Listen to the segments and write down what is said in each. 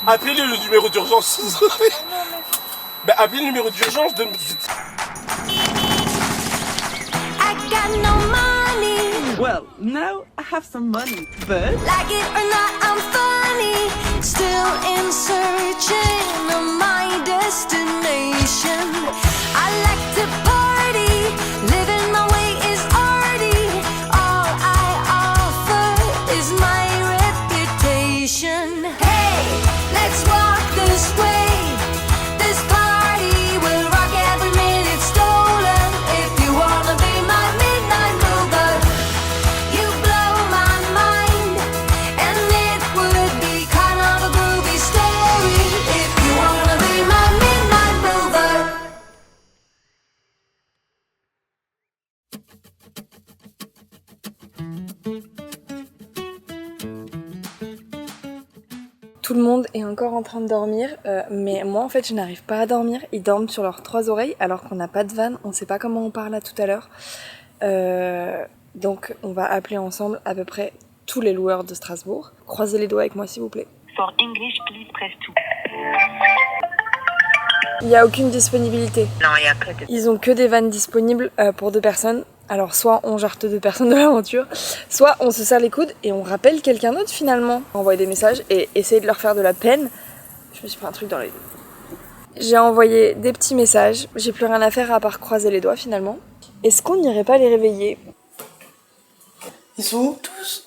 Appelez le numéro d'urgence. Bah appelez le numéro d'urgence de... I got no money. Well, now I have some money, but Like it or not, I'm funny. Still in searching of my destination. I like to party. Living my way is arty. All I offer is my reputation. Hey, let's walk this way. This party will rock every minute stolen. If you wanna be my midnight mover, you blow my mind. And it would be kind of a groovy story. If you wanna be my midnight mover. Tout le monde est encore en train de dormir, mais moi en fait je n'arrive pas à dormir. Ils dorment sur leurs 3 oreilles alors qu'on n'a pas de vanne, on sait pas comment on parle là tout à l'heure. Donc on va appeler ensemble à peu près tous les loueurs de Strasbourg. Croisez les doigts avec moi s'il vous plaît. For English, please press 2. Il n'y a aucune disponibilité. Non, il y a pas de... Ils ont que des vannes disponibles pour 2 personnes. Alors soit on jarte 2 personnes de l'aventure, soit on se serre les coudes et on rappelle quelqu'un d'autre finalement. Envoyer des messages et essayer de leur faire de la peine. Je me suis pris un truc dans les deux. J'ai envoyé des petits messages, j'ai plus rien à faire à part croiser les doigts finalement. Est-ce qu'on n'irait pas les réveiller? Ils sont où tous?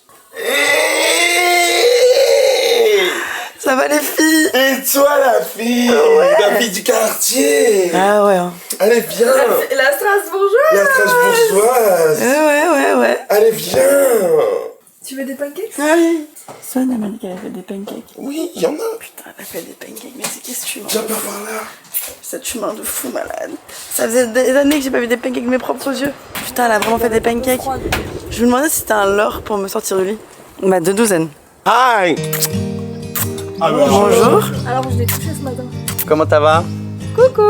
Ça va les filles? Et toi la fille, la fille du quartier. Ah ouais. Allez viens. La Strasbourgeoise. La Strasbourgeoise. Ouais. Allez viens. Tu veux des pancakes? Oui. Sonia m'a dit qu'elle avait fait des pancakes. Oui, il y en a. Putain, elle a fait des pancakes, mais c'est qu'est-ce que tu Viens par là. Cette humain de fou malade. Ça faisait des années que j'ai pas vu des pancakes de mes propres yeux. Putain, elle a vraiment fait des pancakes. Je me demandais si c'était un leurre pour me sortir du lit. Bah, 2 douzaines. Hi. Ah, Bonjour. Alors je l'ai touché ce matin. Comment ça va? Coucou.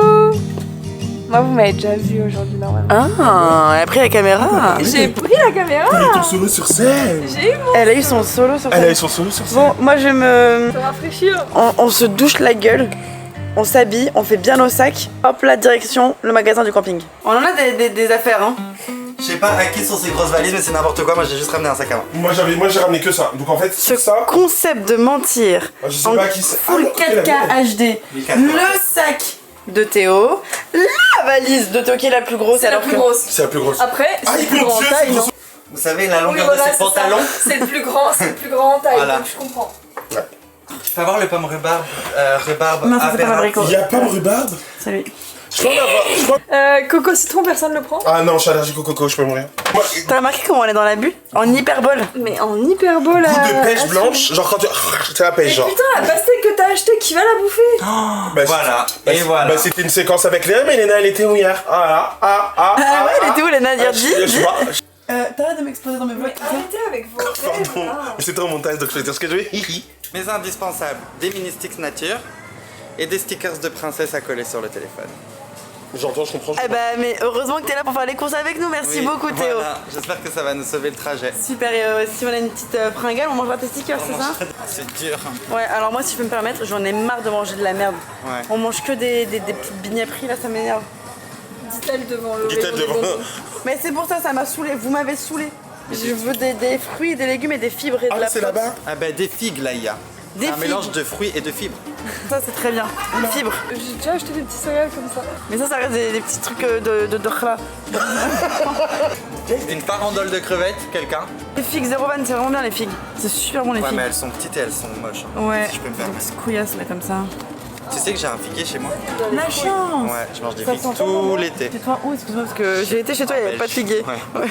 Moi vous m'avez déjà vu aujourd'hui normalement. Ah, elle a pris la caméra. J'ai pris la caméra. Elle est ton solo sur scène. J'ai eu mon... Elle a eu son solo sur Elle a scène. eu son solo sur scène. Bon, moi je me... Ça rafraîchir. On se douche la gueule, on s'habille, on fait bien nos sacs. Hop là, direction le magasin du camping. On en a des affaires, hein. Je sais pas à qui sont ces grosses valises, mais c'est n'importe quoi. Moi, j'ai juste ramené un sac à main. Moi j'ai ramené que ça. Donc en fait Ce ça. concept de mentir Je sais en pas à qui c'est. full Ah, non, 4K HD, Les 4K. le sac de Théo, la valise de Théo qui est la plus grosse. C'est la alors plus que- grosse. C'est la plus grosse. Après, Ah, c'est le mon plus grand en Dieu, taille, c'est non? trop- Vous savez, la longueur voilà, de c'est ces pantalons. ça. C'est le plus grand, c'est le plus grand en taille, Voilà. donc je comprends. Tu peux avoir le pomme rhubarbe, rhubarbe Non, ça, c'est pas apéra. fabriqué. Il y a pas de rhubarbe. Salut. Je peux en avoir. Je crois... Coco citron, personne le prend? Ah non, je suis allergique au coco, je peux mourir. Moi, T'as remarqué comment on est dans l'abus? En hyperbole. Mais en hyperbole goût de pêche à blanche, genre quand tu... C'est la pêche, genre. Putain, la pastèque que t'as achetée, qui va la bouffer? Bah, Voilà, bah, et c'est- voilà. Bah, c'était une séquence avec Léa, mais Léna, elle était où hier? Ah Ah ouais, elle était où, Léna? Dire, dis, Je dis. sais pas. T'arrêtes de m'exposer dans mes vlogs. Arrêtez avec vos Pardon. Mais c'était un montage, donc je vais dire ce que je vais. Hihi. Mes indispensables, des mini sticks nature et des stickers de princesse à coller sur le téléphone. J'entends, je comprends. Eh bah, mais heureusement que t'es là pour faire les courses avec nous. Merci Oui, beaucoup, Théo. voilà. J'espère que ça va nous sauver le trajet. Super, et si on a une petite fringale, on mangera tes stickers, c'est ça? C'est dur. Ouais, alors moi, si je peux me permettre, j'en ai marre de manger de la merde. Ouais. On mange que des petites bignaperies, là, ça m'énerve. Dit-elle devant le Dit-elle rayon des devant- bonbons. Mais c'est pour ça, ça m'a saoulé. Vous m'avez saoulé. Je veux des fruits, des légumes et des fibres et de Ah, la c'est prote. là-bas? Ah bah des figues là il y a. Des un figues. mélange de fruits et de fibres. Ça, c'est très bien. Une fibre. J'ai déjà acheté des petits céréales comme ça. Mais ça reste des petits trucs de khla. Une farandole de crevettes, quelqu'un? Les figues, zéro van, c'est vraiment bien les figues. C'est super bon les Ouais figues. mais elles sont petites et elles sont moches. hein, Ouais, Si je peux me donc permettre. c'est couillasse là comme ça. Tu sais que j'ai un figuier chez moi? La chance. Ouais, je mange des Ça figues sent tout l'été. Chez toi où? Excuse-moi parce que j'ai été chez toi, il n'y avait pas de figuier. Ouais.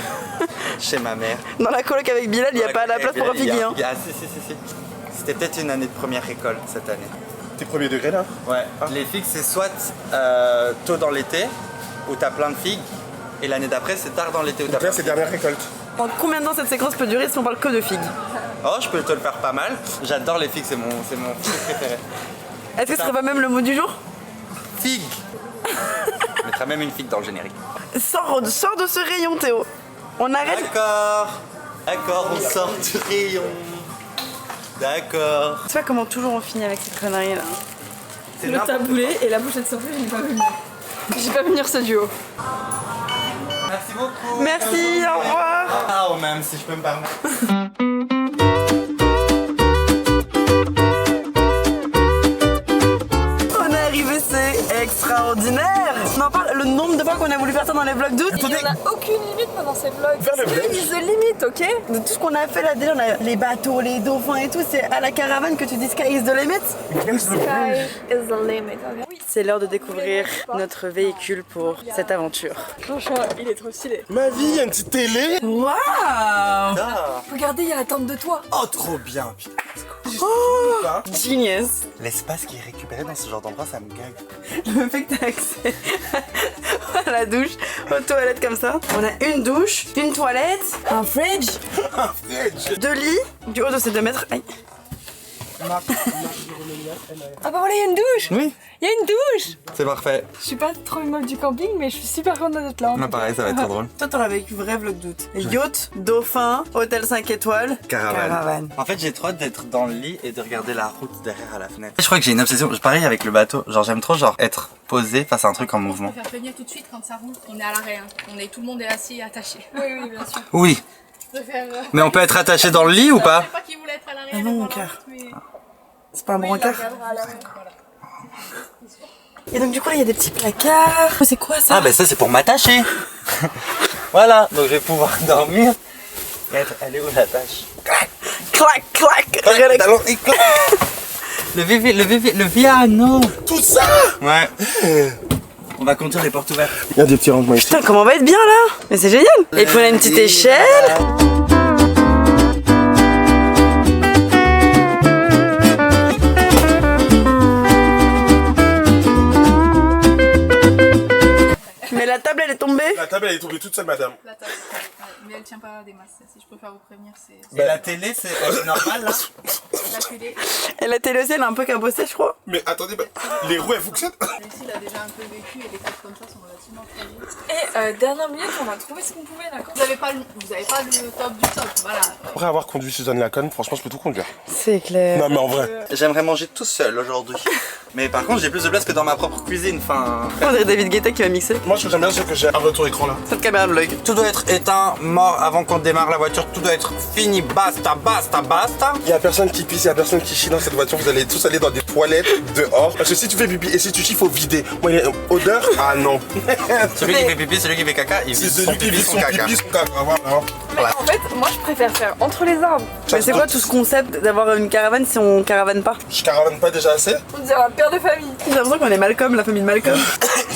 Chez ma mère. Dans la coloc avec Bilal, il n'y a pas la place pour un figuier. Hein. Ah si. C'était peut-être une année de première école cette année. T'es premier degré là? Ouais. Les figues c'est soit tôt dans l'été où t'as plein de figues et l'année d'après c'est tard dans l'été où t'as Donc plein là, de c'est figues. dernière récolte. En combien de temps cette séquence peut durer si on parle que de figues? Oh je peux te le faire pas mal. J'adore les figues, c'est mon fruit préféré. Est-ce que ce serait pas même le mot du jour? Figue. Je mettrai même une figue dans le générique. Sors de ce rayon, Théo. On arrête. D'accord, on sort du rayon. D'accord. Tu vois comment toujours on finit avec cette connerie là. C'est Le n'importe taboulé et la bouchée de surprise, je n'ai pas venir. J'ai pas venir ce duo. quoi. Merci beaucoup. Merci, au revoir. Ah, même si je peux me permettre. On est arrivé, c'est extraordinaire. On en parle le nombre de fois qu'on a voulu faire ça dans les vlogs d'août. Il n'y en a aucune limite pendant ces vlogs. Faire le vlog. Sky is the limit, ok? De tout ce qu'on a fait là, déjà on a les bateaux, les dauphins et tout, c'est à la caravane que tu dis Sky is the limit. Sky is the limit, ok? C'est l'heure de découvrir notre véhicule pour cette aventure. Franchement, il est trop stylé. Ma vie, il y a une petite télé. Waouh! Ah. Regardez, il y a la tente de toit. Oh, trop bien. Genius! L'espace qui est récupéré dans ce genre d'endroit, ça me gagne. Le fait que t'as accès à la douche, aux toilettes comme ça. On a une douche, une toilette, un fridge, deux lits, du haut de ces 2 mètres. Aïe. Ah bah voilà, il y a une douche. Oui, Il y a une douche. c'est parfait. Je suis pas trop une meuf du camping, mais je suis super contente d'être là. Moi, pareil, ça va être trop drôle. Toi, t'en as vécu vrai vlog d'août. Yacht, dauphin, hôtel 5 étoiles, caravane. En fait, j'ai trop hâte d'être dans le lit et de regarder la route derrière à la fenêtre. Je crois que j'ai une obsession. Pareil avec le bateau. Genre, j'aime trop être posé face à un truc en mouvement. Faire prévenir tout de suite quand ça roule. On est à l'arrêt, hein. Tout le monde est assis et attaché. Oui, oui, bien sûr. Oui, Je préfère. mais on peut être attaché dans le lit ou pas? Je sais pas qui voulait être à l'arrêt. Ah non, mon cœur. C'est pas un brancard. Et donc du coup là il y a des petits placards. C'est quoi ça? Ah, ben ça, c'est pour m'attacher. Voilà, donc je vais pouvoir dormir. Et être... Elle est où la tâche? Clac clac. Le piano. Tout ça. Ouais. On va conduire les portes ouvertes. Il y a des petits rangements ici. Putain comment on va être bien là? Mais c'est génial. Et puis on a une petite échelle. Mais la table elle est tombée. La table, elle est tombée toute seule, madame. La table. Mais elle tient pas des masses. Si je préfère vous prévenir, c'est Et la télé, c'est normal là? la télé. Et la télé aussi elle a un peu cabossé je crois. Mais attendez, les roues, elles fonctionnent. Celle-ci, il a déjà un peu vécu et les trucs comme ça sont relativement fragiles. Et dernière minute, on a trouvé ce qu'on pouvait, d'accord? Vous avez pas le top du top. Voilà. Après avoir conduit Suzanne Laconne, franchement, je peux tout conduire. C'est clair. Non, mais en vrai. J'aimerais manger tout seul aujourd'hui. Mais par contre, j'ai plus de place que dans ma propre cuisine. Enfin, On dirait David Guetta qui va mixer. Moi, ce que j'aime bien, c'est que j'ai un retour écran là. Cette caméra de vlog. tout doit être éteint, mort avant qu'on démarre la voiture. Tout doit être fini. Basta, basta, basta. Il y a personne qui pisse, il y a personne qui chie dans cette voiture. Vous allez tous aller dans des toilettes dehors. Parce que si tu fais pipi et si tu chies, faut vider. Moi, il y a odeur. Ah non. Celui qui fait pipi, celui qui fait caca, il C'est vit son celui qui pipi, vit son son caca. pipi, son caca. Voilà. Mais en fait, moi je préfère faire entre les arbres. Mais c'est quoi tout ce concept d'avoir une caravane si on caravane pas? Je caravane pas déjà assez. On dirait un père de famille. J'ai l'impression qu'on est Malcolm, la famille de Malcolm.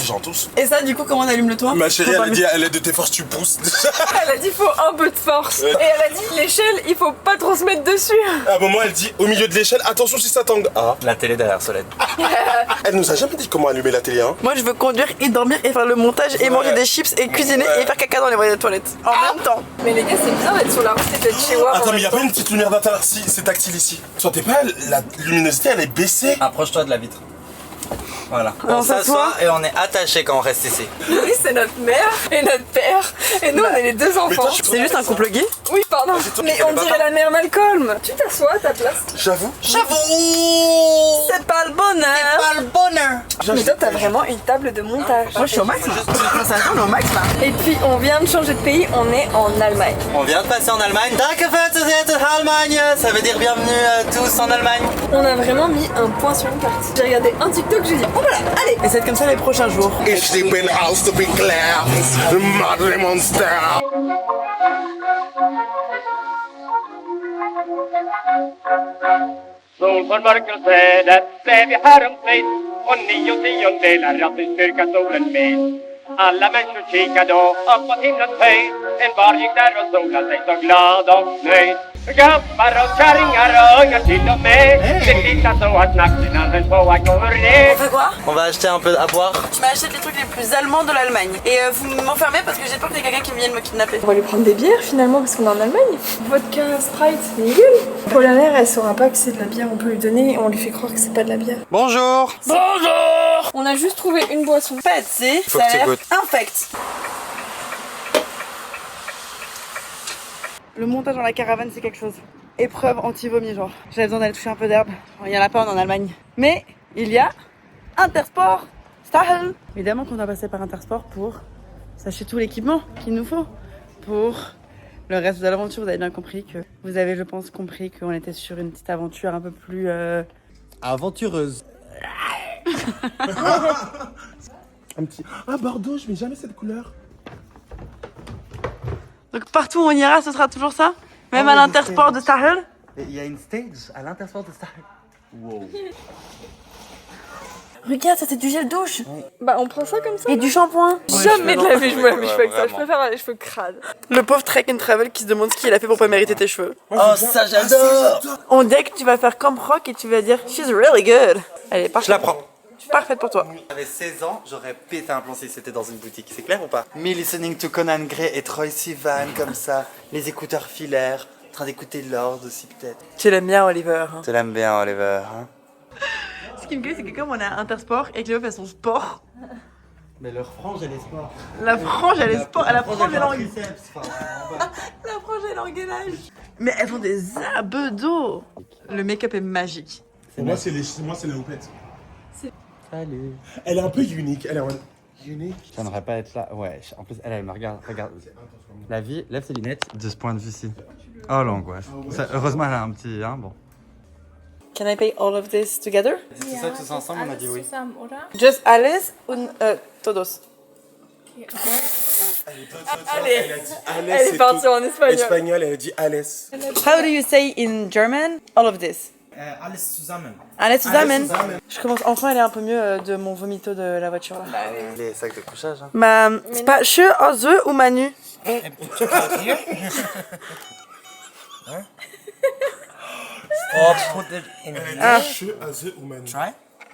J'en tous. Et ça du coup comment on allume le toit? Ma chérie, Faut pas elle a dit, elle est de tes forces, tu pousses. Elle a dit faut un peu de force. Et elle a dit l'échelle, il faut pas trop se mettre dessus. À un moment, elle dit au milieu de l'échelle, attention si ça tangue. Ah. La télé derrière Solène. Elle nous a jamais dit comment allumer la télé, hein. Moi je veux conduire et dormir et faire le montage et manger des chips et cuisiner et faire caca dans les toilettes. En même temps. Mais les gars, c'est bizarre d'être sur la route et d'être chez WAP. Attends, mais y a pas une petite lumière d'intérieur. Si, c'est tactile ici. Soit t'es pas, la luminosité, elle est baissée. Approche-toi de la vitre. Voilà. On On s'assoit s'assoit et on est attaché quand on reste ici. Oui, c'est notre mère et notre père. Et nous, on est les deux Mais enfants. toi, je suis C'est juste un couple gay? Oui, pardon. toi, Mais tu on connais dirait pas. la mère Malcolm. Tu t'assois à ta place. J'avoue. J'avoue. C'est pas le bonheur! Pas le bonheur. Mais toi, t'as vraiment une table de montage. Moi je suis au max là. On est au max là. Et puis, on vient de changer de pays, on est en Allemagne. On vient de passer en Allemagne. Danke für die Allemagne. Ça veut dire bienvenue à tous en Allemagne. On a vraiment mis un point sur une carte. J'ai regardé un TikTok, j'ai dit, oh voilà, allez. Et ça va être comme ça les prochains jours. Ich bin aus to be clear. The mother monster. Sol från mörkerträdet blev vi häromfrid och 9/10 att vi styrka solen med. Alla människor kikade då upp mot himlens höjd. En var gick där och solade sig så glad och nöjd. Gubbar och kärringar och ungar till och med. Det tittar så att nacken höll på att gå ur On ner. fait quoi? On va acheter un peu à boire. Je m'achète les trucs les plus allemands de l'Allemagne. Et vous m'enfermez parce que j'ai peur qu'il y ait quelqu'un qui vienne me kidnapper. On va lui prendre des bières finalement parce qu'on est en Allemagne. Vodka, Sprite, nickel. Paul la mère, elle saura pas que c'est de la bière, on peut lui donner et on lui fait croire que c'est pas de la bière. Bonjour. On a juste trouvé une boisson. Pète, c'est Faut ça que a tu l'air goûtes. infect. Le montage dans la caravane c'est quelque chose. épreuve anti-vomi, genre. J'avais besoin d'aller toucher un peu d'herbe. Il y en a pas en Allemagne. Mais il y a Intersport Stahel. Évidemment qu'on doit passer par Intersport pour s'acheter tout l'équipement qu'il nous faut pour le reste de l'aventure. Vous avez bien compris que vous avez, je pense, compris qu'on était sur une petite aventure un peu plus Aventureuse. Un petit. Ah, Bordeaux, je mets jamais cette couleur. Donc partout où on ira, ce sera toujours ça. Même Oh, à oui, l'Intersport c'est- de Stahel. Il y a une stage à l'Intersport de Star. Wow. Regarde, ça c'est du gel douche Bah on prend ça comme ça. et du shampoing. Jamais de la vie je me lave les cheveux avec ça. Je vraiment. préfère avoir les cheveux crades. Le pauvre Trek and Travel qui se demande ce qu'il a fait pour pas mériter tes cheveux. Oh, ça j'adore. On dirait que tu vas faire comme Rock et tu vas dire She's really good. Elle est parfaite. Je la prends. Parfaite pour toi. J'avais 16 ans, j'aurais pété un plomb si c'était dans une boutique, c'est clair ou pas? Me listening to Conan Gray et Troye Sivan comme ça, les écouteurs filaires, en train d'écouter Lord aussi peut-être. Tu l'aimes bien, Oliver. Hein. Tu l'aimes bien Oliver, hein? Ce qui me plaît, c'est que comme on est à Intersport et que Léo fait son sport, Mais leur frange elle est sport. la frange elle est sport, elle a frange et l'engainage. l'engainage. La frange et l'engainage. Mais elles font des abdos. Le make-up est magique. Pour moi, c'est les houpplettes. Salut. Elle est un peu unique. Elle est en mode unique. J'aimerais pas être là. Ouais, en plus elle me regarde. La vie, lève ses lunettes de ce point de vue-ci. Oh l'angoisse. Heureusement elle a un petit, hein, bon. Can I pay all of this together? C'est ça tous ensemble, on a dit oui. Just alles und todos. Elle est partie en espagnol. Espagnol, elle a dit Alès. How do you say in German all of this? Alles zusammen. Alles zusammen. Je commence enfin à aller un peu mieux de mon vomito de la voiture là. Les sacs de couchage, hein. Ma, c'est pas che, ze ou Manu? Che, Azé ou Manu.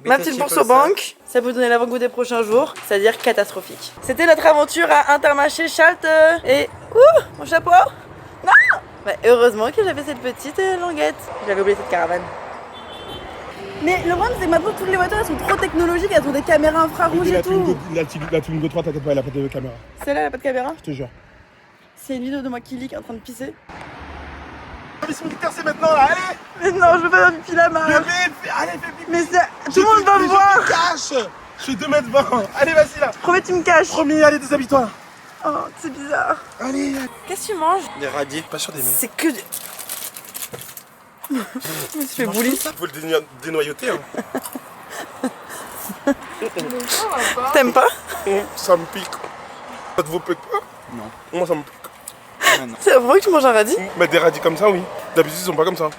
Ma petite bourse aux banques, ça peut donner l'avant-goût des prochains jours, c'est-à-dire catastrophique. C'était notre aventure à Intermarché Schalte et... Ouh, mon chapeau. Non. Bah, heureusement que j'avais cette petite languette. J'avais oublié cette caravane. Mais le problème c'est que maintenant toutes les voitures elles sont trop technologiques, elles ont des caméras infrarouges et tout. La Twingo 3, t'inquiète pas, elle a pas de caméra. Celle-là elle a pas de caméra? Je te jure. C'est une vidéo de moi qui leak en train de pisser. Service militaire, c'est maintenant là, allez! Mais non, je veux pas faire pipi là, Marc. Allez, fais pipi! Mais ça, tout le monde va me voir. Cache! Je fais 2m20. Allez, vas-y là! Promets, tu me caches. Promis, allez, déshabille-toi! Oh, c'est bizarre. Allez! Qu'est-ce que tu manges? Des radis. Pas sûr des mecs. C'est que du... Je me suis fait bully. Faut le dénoyauter, hein. T'aimes pas? Ça me pique. Ça te vous pique pas? Non. Moi, ça me pique. C'est la première fois que tu manges un radis? Mais des radis comme ça, oui. D'habitude, ils sont pas comme ça.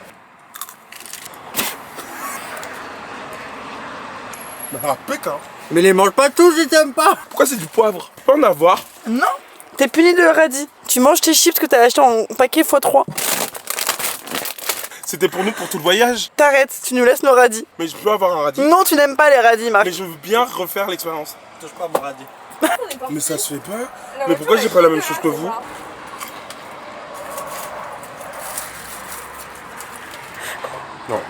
Mais ça pique, hein. Mais les mange pas tous, ils t'aiment pas. Pourquoi c'est du poivre? Tu peux en avoir. Non. T'es puni de radis. Tu manges tes chips que t'as acheté en paquet x3. C'était pour nous, pour tout le voyage. T'arrêtes, tu nous laisses nos radis. Mais je peux avoir un radis. Non, tu n'aimes pas les radis, Marc. Mais je veux bien refaire l'expérience. Touche pas à mon radis. Mais ça se fait pas. Mais pourquoi j'ai pas la même chose que vous? Non.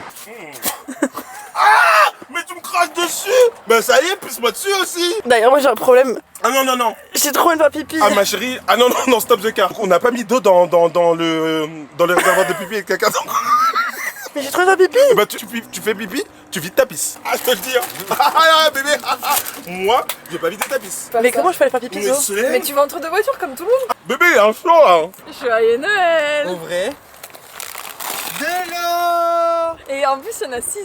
Ah! Mais tu me craches dessus! Ben ça y est, pousse-moi dessus aussi! D'ailleurs, moi j'ai un problème. Ah non, non, non! J'ai trop envie de faire pipi. Ah ma chérie, ah non, non, non, stop the car! On n'a pas mis d'eau dans le réservoir de pipi et de caca. Mais j'ai trop envie de faire pipi. Bah tu fais pipi, tu vides ta pisse. Ah, je te le dis, hein. Ah, bébé! Moi, je vais pas vider ta pisse. Mais comment je peux aller faire pipi, Mais Zo? c'est... Mais tu vas entre deux voitures comme tout le monde. Bébé, il y a un flanc là! Joyeux Noël. Ouvrez. De l'eau. Et en plus il y en a 6.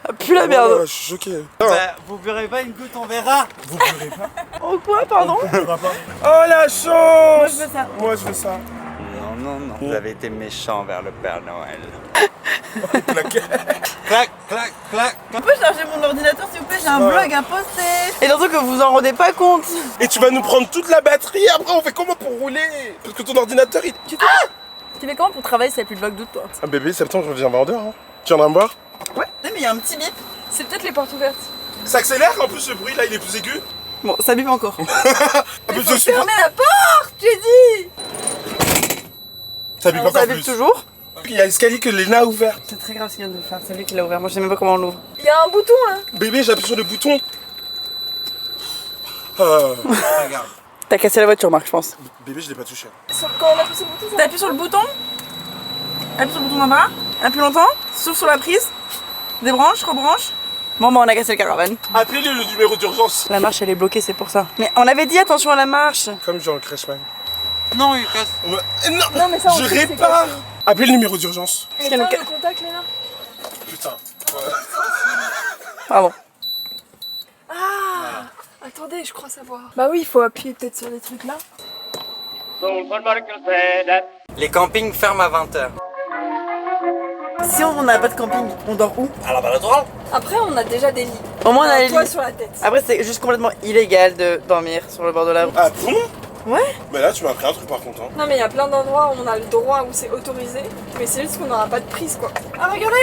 Ah, pue la merde. Oh, je suis choqué. Bah, vous verrez pas une goutte, on verra. Vous pleurez pas? Oh quoi, pardon? Oh la chance! Moi je veux ça. Moi je veux ça. Non, non, non. Vous avez été méchant vers le Père Noël. Claquet. Clac, clac, clac. On peut charger mon ordinateur s'il vous plaît, j'ai un blog à poster. Et surtout que vous en rendez pas compte. Et tu vas nous prendre toute la batterie, après on fait comment pour rouler? Parce que ton ordinateur il... Tu fais comment pour travailler si t'as plus de blog d'août toi? Ah bébé, septembre je reviens vendeur, hein. Tu viendras me voir? Ouais. Mais il y a un petit bip. C'est peut-être les portes ouvertes. Ça accélère en plus, le bruit là il est plus aigu. Bon, ça bip encore. Ah, mais je suis pas... Fermez la porte, tu dit. Ça bip encore Ça plus. bip toujours. Il y a l'escalier que Léna a ouvert. C'est très grave ce qu'il vient de faire, c'est lui qui l'a ouvert, moi je sais même pas comment on l'ouvre. Il y a un bouton là. Bébé, j'appuie sur le bouton. Ah, Regarde. T'as cassé la voiture, Marc, je pense. bébé, je l'ai pas touché. Quand on appuie sur le bouton, ça... T'appuies sur le bouton? Appuie sur le bouton d'en bas. Appuie longtemps. Souffle sur la prise. Débranche, rebranche. Bon, bah on a cassé le caravane. Appelez-le le numéro d'urgence. La marche elle est bloquée, c'est pour ça. Mais on avait dit attention à la marche. Comme Jean Crashman. Non, il casse. Non, Non, mais ça, on je sait que c'est répare. cassé. Appelez le numéro d'urgence. Et tiens, le contact, Léna. Putain. Pardon. Ah, attendez, je crois savoir. Bah oui, il faut appuyer peut-être sur des trucs là. Les campings ferment à 20h. Si on n'a pas de camping, on dort où? À la balade. Après, on a déjà des lits. Au moins on a les Toi lits. sur la tête. Après c'est juste complètement illégal de dormir sur le bord de la route. Ah bon? Ouais. Mais là, tu m'as appris un truc par contre. Hein. Non, mais il y a plein d'endroits où on a le droit, où c'est autorisé. Mais c'est juste qu'on n'aura pas de prise quoi. Ah, regardez!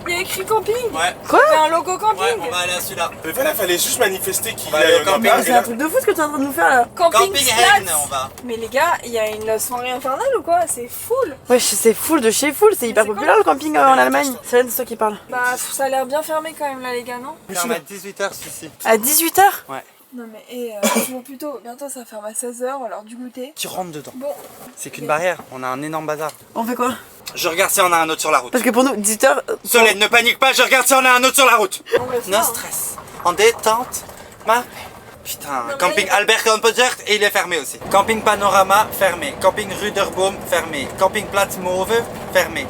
Il y a écrit camping! Ouais. Quoi? Il y a un logo camping! Ouais, on va aller à celui-là. Mais voilà, fallait juste manifester qu'il y On va aller au a camping. Mais c'est un truc de fou ce que tu es en train de nous faire là. Camping Camping Flats. Haine, on va. Mais les gars, il y a une soirée infernale ou quoi? C'est full! Ouais, c'est full de chez full, c'est hyper c'est populaire le camping en Allemagne. C'est de toi qui parle. Bah, ça a l'air bien fermé quand même là, les gars, non? Ferme à 18h, si. À 18h? Ouais. Non, mais toujours plus tôt. Bientôt ça ferme à 16h, alors du goûter. Tu rentres dedans. Bon, C'est qu'une barrière, on a un énorme bazar. On fait quoi? Je regarde si on a un autre sur la route. Parce que pour nous, 18h. Solène, ne panique pas, je regarde si on a un autre sur la route. on reste No là, hein. stress. En détente. Ma... Putain, mais camping là, Albert Kampojert et il est fermé aussi. Camping Panorama, fermé. Camping Ruderboom, fermé. Camping Platz Mauve, fermé.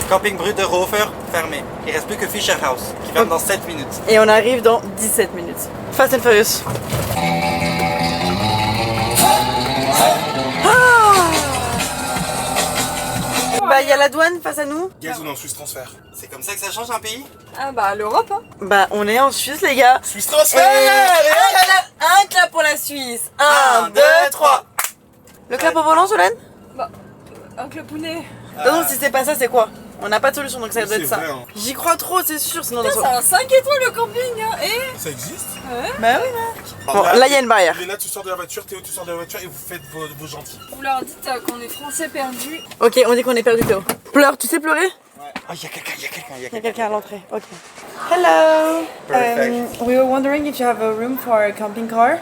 Camping Bruderhofer, fermé. Il reste plus que Fischer House, qui ferme dans 7 minutes. Et on arrive dans 17 minutes. Fast and Furious. Bah, il y a la douane face à nous. Gaz ou non, Suisse Transfert. C'est comme ça que ça change un pays? Ah bah, l'Europe, hein. Bah, on est en Suisse, les gars. Suisse Transfert. Un clap pour la Suisse. 1, 2, 3. Le clap au volant, Solène? Un clopounet. Non, si c'est pas ça, c'est quoi? On n'a pas de solution, donc ça doit C'est être ça. vrai, hein. J'y crois trop, c'est sûr, sinon... Putain, c'est un 5 étoiles le camping, hein. Et Ça existe? Bah oui, Bon, là, il y a une barrière. Léna, tu sors de la voiture, Théo, tu sors de la voiture et vous faites vos gentils. vous leur dites qu'on est français perdus. Ok, on dit qu'on est perdu, Théo. Pleure, tu sais pleurer? Oh, il y a quelqu'un, il y a quelqu'un, il y a Il y a quelqu'un. quelqu'un à l'entrée, ok. Hello! Perfect. We were wondering if you have a room for a camping car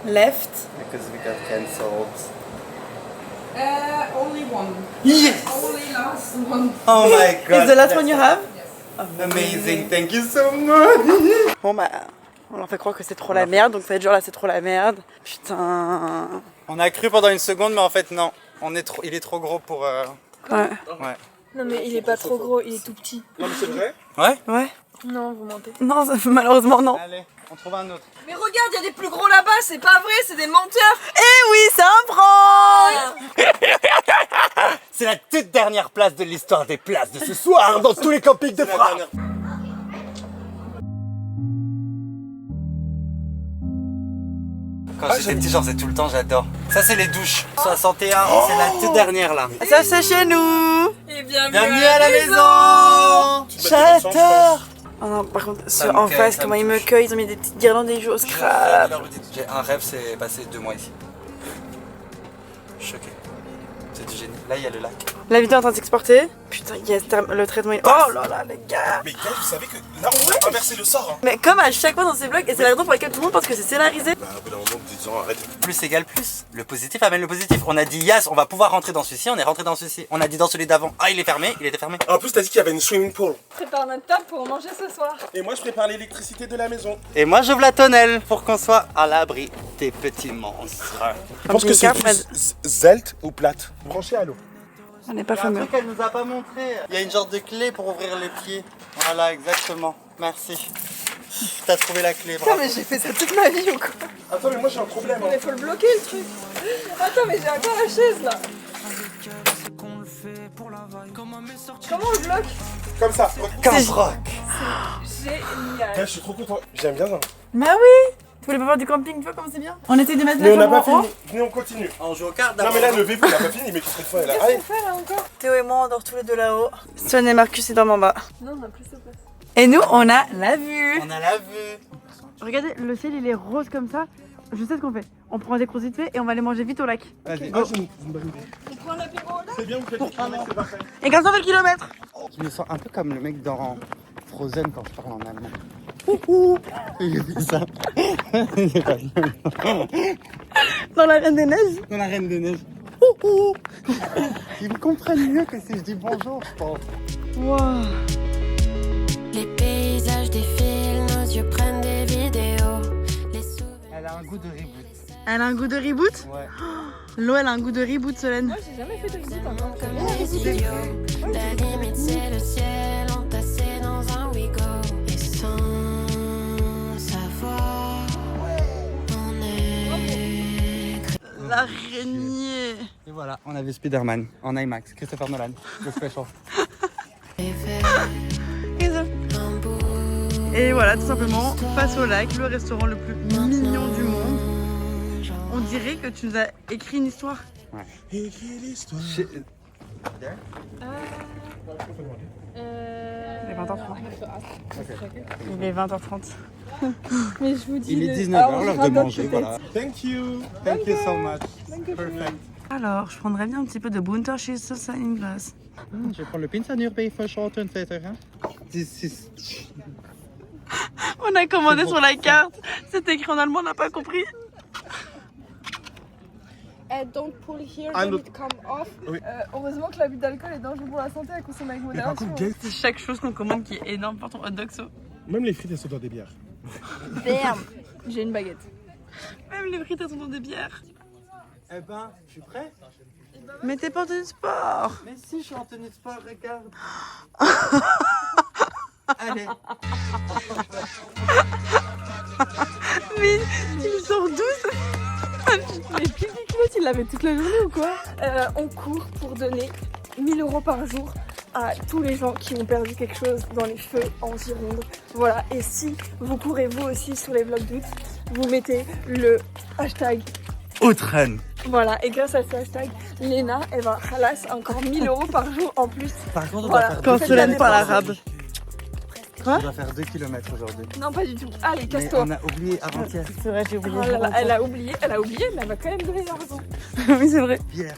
left. Because we got cancelled. Only one. Yes! Only last one. Oh my god. Is the last one you have? Amazing, thank you so much! Bon bah, on leur fait croire que c'est trop la merde, donc ça va être genre là c'est trop la merde. Putain. On a cru pendant une seconde, mais en fait, non. Il est trop gros pour. Ouais. Ouais. Non, mais il est pas trop gros, il est tout petit. Non, mais c'est vrai? Ouais? Ouais. Non, vous mentez. Non, malheureusement non. Allez, on trouve un autre. Mais regarde, il y a des plus gros là-bas, c'est pas vrai, c'est des menteurs. Eh oui, c'est un prank! C'est la toute dernière place de l'histoire des places de ce soir dans tous les campings de France. Quand j'étais petit, j'en faisais tout le temps, j'adore. Ça, c'est les douches. 61, c'est la toute dernière là. Ça c'est chez nous! Et bienvenue, Bienvenue à la maison! Tu te mets dans le sens, je pense. Oh non, par contre, Ça ceux me en cueille, face, ça comment me ils me touche. cueillent, ils ont mis des petites guirlandes et ils jouent au scrap. J'ai un rêve, c'est passer 2 mois ici. Choqué. C'est du génie. Là, il y a le lac. La vidéo est en train de s'exporter. Putain, yes, le traitement est... Oh là là, les gars! Mais gars, vous savez que là, on a inversé le sort. Hein. Mais comme à chaque fois dans ces vlogs, et c'est la raison pour laquelle tout le monde pense que c'est scénarisé. Bah, au bout d'un moment, disons, arrête. Plus égale plus. Le positif amène le positif. On a dit yes, on va pouvoir rentrer dans celui-ci, on est rentré dans celui-ci. On a dit dans celui d'avant, ah il est fermé, il était fermé. En plus, t'as dit qu'il y avait une swimming pool. Prépare notre table pour manger ce soir. Et moi, je prépare l'électricité de la maison. Et moi j'ouvre la tonnelle pour qu'on soit à l'abri des petits monstres. Je pense que c'est plus zelt ou plate. Branché à l'eau. On n'est pas Un fameux. truc qu'elle nous a pas montré. Il y a une genre de clé pour ouvrir les pieds. Voilà, exactement. Merci. T'as trouvé la clé, bravo. mais j'ai fait ça toute ma vie ou quoi? Attends, mais moi, j'ai un problème. Mais faut le bloquer le truc. Attends, mais j'ai encore la chaise là. Comment on le bloque? Comme ça. Cambroc. Génial. Gars, je suis trop content. J'aime bien ça. Bah oui! Tu voulais pas faire du camping, tu vois comment c'est bien? On essaye de mettre Mais la on n'a chambre pas en haut. fini. Venez, on continue. On joue aux cartes Non, d'abord. mais là, levez-vous, il a pas fini. Mais toute cette fois, elle a. Allez. Fait là encore? Théo et moi on dort tous les deux là-haut. Swan et Marcus ils dorment en bas. Non, on a plus de place. Et nous on a la vue. On a la vue. Regardez, le ciel il est rose comme ça. Je sais ce qu'on fait. On prend des grosses vite fait et on va aller manger vite au lac. Vas-y. Ah, j'ai une bonne idée. On prend l'apéro là? C'est bien, vous faites le kilomètre, c'est parfait. Et 15 000 km. Je me sens un peu comme le mec dans Frozen quand je parle en allemand. Ouhou. Il fait ça. Dans la Reine des Neiges. Dans la Reine des Neiges. coucou. Ils me comprennent mieux que si je dis bonjour, je pense. Wow. Les paysages défilent, nos yeux prennent des vidéos. Les souvenirs. Elle a un goût de reboot. Elle a un goût de reboot? Ouais. L'eau, elle a un goût de reboot, Solène. Moi j'ai jamais fait de reboot encore. Comme les studios, la limite c'est le ciel, entassé dans un Wigo. Et sans savoir, on est L'araignée. Et voilà, on a vu Spider-Man en IMAX, Christopher Nolan, le special. Et voilà, tout simplement, face au lac, le restaurant le plus mignon du monde. On dirait que tu nous as écrit une histoire. Ouais. Écris l'histoire. Il est 20h30. Il est 20h30. Mais je vous dis. Il est 19h, l'heure de manger, voilà. Thank you. Thank you so much. Perfect. Alors, je prendrais bien un petit peu de Bunter Cheese sauce à une glace. Je prends le pinsanur bij verschoten, etc. This is... On a commandé sur la carte. C'est écrit en allemand, on n'a pas compris. Don't pull here Ah, when non. it come off. Oui. Heureusement que l'abus d'alcool est dangereux pour la santé à consommer avec Mais par modération. contre, C'est chaque chose qu'on commande qui est énorme. Par ton hot dog, so. même les frites, elles sont dans des bières. Damn. J'ai une baguette. Même les frites, elles sont dans des bières. Eh ben, je suis prêt. Mais t'es pas en tenue de sport. Mais si, je suis en tenue de sport, regarde. Allez. Mais il sort d'où ça? Mais pipi culotte, il l'avait toute la journée ou quoi? On court pour donner 1000 € par jour à tous les gens qui ont perdu quelque chose dans les feux en Gironde. Voilà, et si vous courez vous aussi sur les vlogs d'août, vous mettez le hashtag. Outrun. Voilà, et grâce à ce hashtag, Léna, elle va ralasse encore 1000 € par jour en plus. Par contre, on Voilà. doit faire Quand deux Solène kilomètres parle aujourd'hui. arabe. Quoi? On doit faire 2 km aujourd'hui. Non, pas du tout. Allez, Mais casse-toi. on a oublié avant-hier. C'est vrai, j'ai oublié. Oh là là, elle a oublié, mais elle va quand même donner l'argent. Oui, c'est vrai. Bière.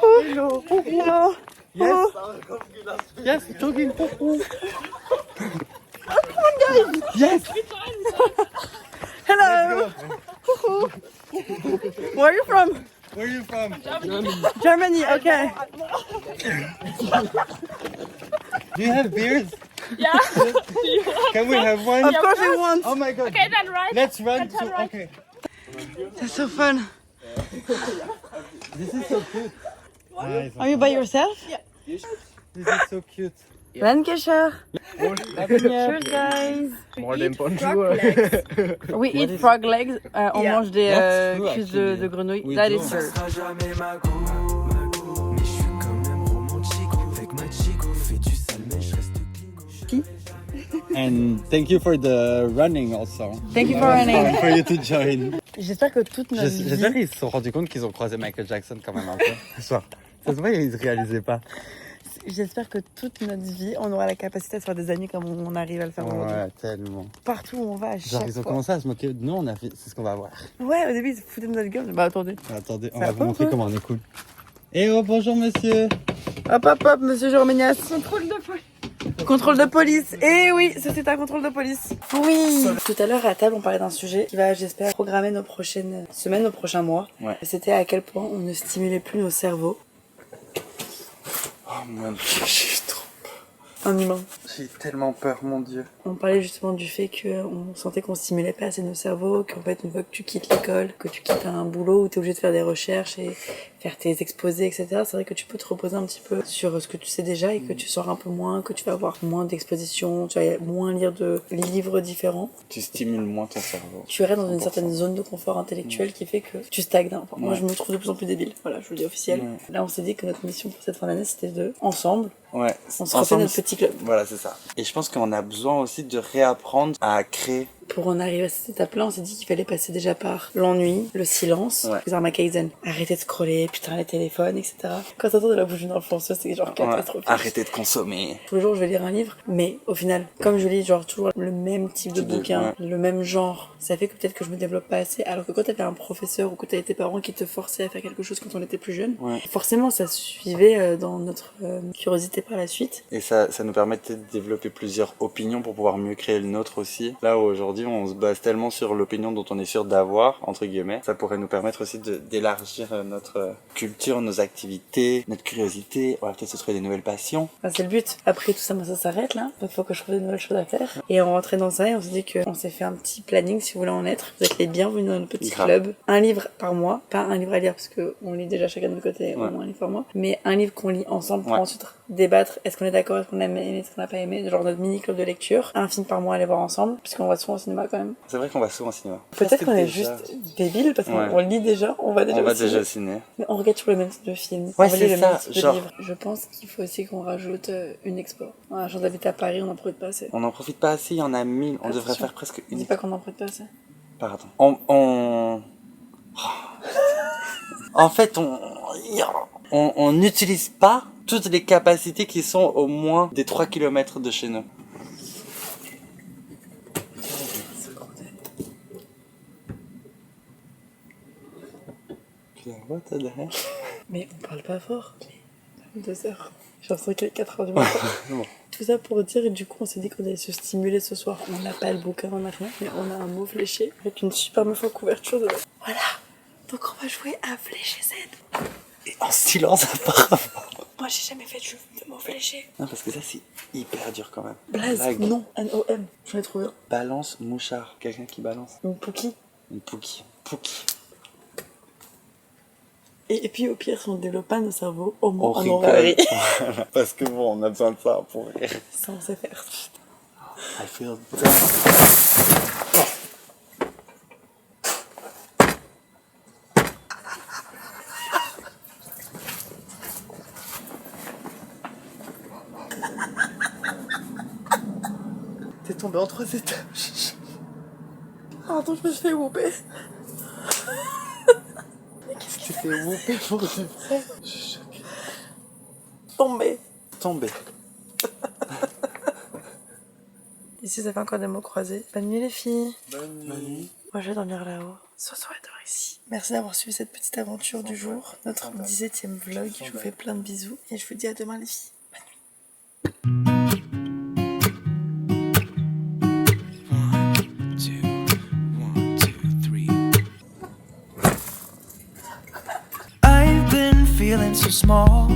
Hello. Hello. Yes. Yes, jogging. Yes. Hello. Where are you from? Where are you from? Germany. Okay. Do you have beers? Yeah. Can we have one? Of course we want. Oh my god. Okay, then right. Let's run to... Okay. That's so fun. This is so cute. Nice. Are you by yourself? This is so cute. Lancashire. Sure, guys. More than bonjour. We eat frog legs. On mange des That's true, cuisses actually. de grenouille. We That do. is true. And thank you for the running also. Thank you for running. For you to join. J'espère que toute notre J'espère vie... qu'ils se sont rendus compte qu'ils ont croisé Michael Jackson quand même un peu ce soir. Ça se voit, ils ne réalisaient pas. J'espère que toute notre vie, on aura la capacité à se faire des amis comme on arrive à le faire aujourd'hui. Ouais, tellement. Partout où on va, à Genre, chaque ils ont fois. commencé à se moquer de nous, on a fait, c'est ce qu'on va voir. Ouais, au début, ils se foutaient de notre gueule. Bah attendez. Attendez, on Ça va va vous montrer ou quoi comment on est cool. Eh oh, bonjour monsieur. Hop, hop, hop, monsieur Jorménias. Contrôle de police. Contrôle de police. Eh oui, c'était un contrôle de police. Oui. Tout à l'heure à table, on parlait d'un sujet qui va, j'espère, programmer nos prochaines semaines, nos prochains mois. Ouais. C'était à quel point on ne stimulait plus nos cerveaux. Oh mon dieu, j'ai trop Un humain. J'ai tellement peur, mon dieu. On parlait justement du fait qu'on sentait qu'on stimulait pas assez nos cerveaux, qu'en fait une fois que tu quittes l'école, que tu quittes un boulot où tu es obligé de faire des recherches et faire tes exposés, etc. C'est vrai que tu peux te reposer un petit peu sur ce que tu sais déjà et que tu sors un peu moins, que tu vas avoir moins d'expositions, tu vas moins lire de livres différents. Tu stimules moins ton cerveau. Tu restes dans une certaine zone de confort intellectuel qui fait que tu stagnes. Enfin, moi, je me trouve de plus en plus débile. Voilà, je vous le dis officiel. Ouais. Là, on s'est dit que notre mission pour cette fin d'année, c'était de, ensemble, Ouais. on se refait notre petit club. Voilà, c'est ça. Et je pense qu'on a besoin aussi de réapprendre à créer. Pour en arriver à cette étape-là, on s'est dit qu'il fallait passer déjà par l'ennui, le silence, les armes à Kaizen. Arrêter de scroller, putain, les téléphones, etc. Quand t'entends de la bouche d'une influenceuse, c'est genre catastrophique. Arrêter de consommer. Tous les jours, je vais lire un livre, mais au final, comme je lis genre toujours le même type de bouquin, le même genre, ça fait que peut-être que je me développe pas assez. Alors que quand t'avais un professeur ou que t'avais tes parents qui te forçaient à faire quelque chose quand on était plus jeune, forcément, ça suivait dans notre curiosité par la suite. Et ça nous permettait de développer plusieurs opinions pour pouvoir mieux créer le nôtre aussi. Là où aujourd'hui, aujourd'hui on se base tellement sur l'opinion dont on est sûr d'avoir, entre guillemets. Ça pourrait nous permettre aussi d'élargir notre culture, nos activités, notre curiosité. On va peut-être se trouver des nouvelles passions. C'est le but. Après tout ça, moi, ça s'arrête là. Donc il faut que je trouve de nouvelles choses à faire. Et on rentrait dans ça et on s'est dit qu'on s'est fait un petit planning si vous voulez en être. Vous êtes les bienvenus dans notre petit club. Un livre par mois. Pas un livre à lire parce qu'on lit déjà chacun de notre côté, au moins un livre par mois. Mais un livre qu'on lit ensemble pour ensuite débattre. Est-ce qu'on est d'accord, est-ce qu'on a aimé, est-ce qu'on n'a pas aimé. Genre notre mini club de lecture. Un film par mois à aller voir ensemble. Puisqu'on va souvent au cinéma quand même. C'est vrai qu'on va souvent au cinéma. Peut-être qu'on est juste débiles parce qu'on lit déjà. On va déjà au cinéma. Mais on regarde toujours le même type de film. Ouais, c'est ça. Genre... Je pense qu'il faut aussi qu'on rajoute une expo. On a la chance d'habiter à Paris, on n'en profite pas assez. On n'en profite pas assez, il y en a 1000. On devrait faire presque une. Dis pas qu'on n'en profite pas assez. Pardon. En fait, on n'utilise pas toutes les capacités qui sont au moins des 3 km de chez nous. Tu la vois, toi, derrière? Mais on parle pas fort. 2 heures. J'ai l'impression qu'il est 4 heures du matin. Bon. Tout ça pour dire, et du coup, on s'est dit qu'on allait se stimuler ce soir. On n'a pas le bouquin, on n'a rien, mais on a un mot fléché avec une super meuf en couverture de. Voilà. Donc on va jouer à Fléché Z. Et en silence, apparemment. Moi, j'ai jamais fait de jeu de mots fléchés. Non, parce que ça, c'est hyper dur quand même. Blaze, non, N-O-M. J'en ai trouvé un. Balance, mouchard. Quelqu'un qui balance. Une Pookie. Une Pookie. Pookie. Et puis au pire, si on développe pas nos cerveaux, au moins on en aura ri. Voilà, parce que bon, on a besoin de ça pour rire. Ça, on sait faire. I feel dumb. T'es tombé en 3 étages. Pardon, je me suis fait whooper. Tu t'es fait whooper pour de vrai. Je suis choquée. Tombé. Ici, ça fait encore des mots croisés. Bonne nuit les filles. Bonne nuit. Moi, je vais dormir là-haut. Soso adore ici. Merci d'avoir suivi cette petite aventure du jour. Notre 17e vlog. Je vous fais plein de bisous. Et je vous dis à demain les filles. Bonne nuit. Feeling so small.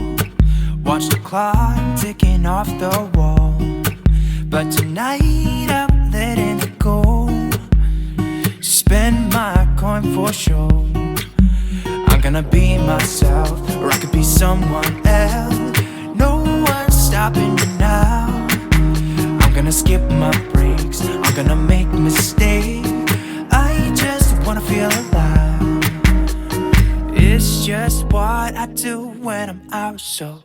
Watch the clock ticking off the wall. But tonight I'm letting it go. Spend my coin for sure. I'm gonna be myself, or I could be someone else. No one's stopping me now. I'm gonna skip my breaks. I'm gonna make mistakes. I just wanna feel alive. It's just what I do when I'm out, so